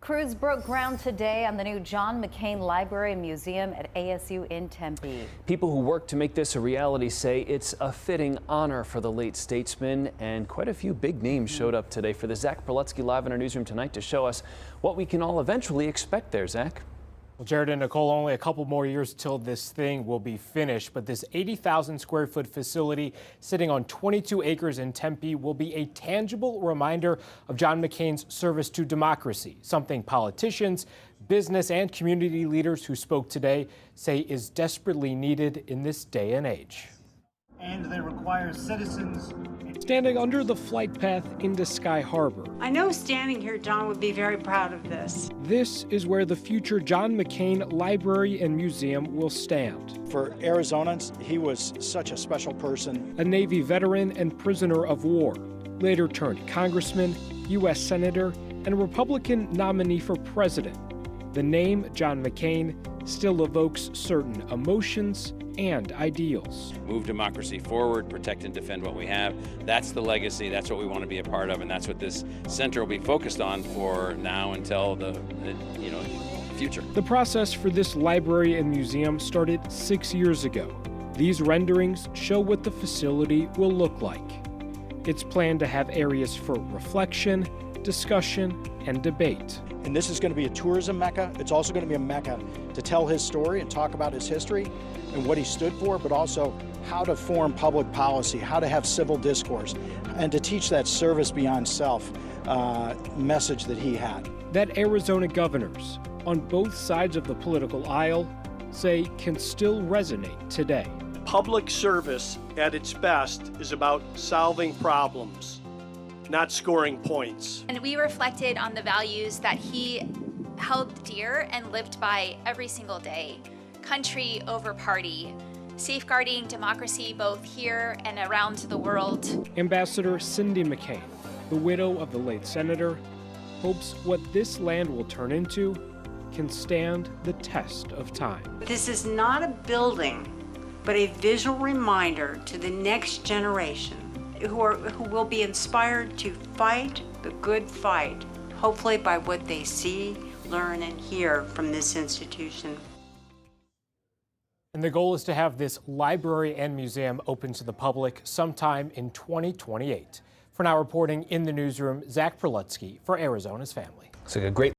Crews broke ground today on the new John McCain Library and Museum at ASU in Tempe. People who worked to make this a reality say it's a fitting honor for the late statesman, and quite a few big names showed up today. For the Zach Prelutsky live in our newsroom tonight to show us what we can all eventually expect there, Zach. Well, Jared and Nicole, only a couple more years till this thing will be finished, but this 80,000 square foot facility sitting on 22 acres in Tempe will be a tangible reminder of John McCain's service to democracy, something politicians, business, and community leaders who spoke today say is desperately needed in this day and age. And they require citizens. Standing under the flight path into Sky Harbor. I know standing here, John would be very proud of this. This is where the future John McCain Library and Museum will stand. For Arizonans, he was such a special person. A Navy veteran and prisoner of war, later turned congressman, U.S. Senator, and Republican nominee for president. The name John McCain still evokes certain emotions and ideals. Move democracy forward, protect and defend what we have. That's the legacy. That's what we want to be a part of, and that's what this center will be focused on for now until the future. The process for this library and museum started 6 years ago. These renderings show what the facility will look like. It's planned to have areas for reflection, discussion, and debate. And this is going to be a tourism mecca. It's also going to be a mecca to tell his story and talk about his history and what he stood for, but also how to form public policy, how to have civil discourse, and to teach that service beyond self message that he had. That Arizona governors on both sides of the political aisle say can still resonate today. Public service at its best is about solving problems, not scoring points. And we reflected on the values that he held dear and lived by every single day. Country over party, safeguarding democracy both here and around the world. Ambassador Cindy McCain, the widow of the late senator, hopes what this land will turn into can stand the test of time. This is not a building, but a visual reminder to the next generation who will be inspired to fight the good fight, hopefully by what they see, learn, and hear from this institution. And the goal is to have this library and museum open to the public sometime in 2028. For now, reporting in the newsroom, Zach Prelutsky for Arizona's Family. It's like a great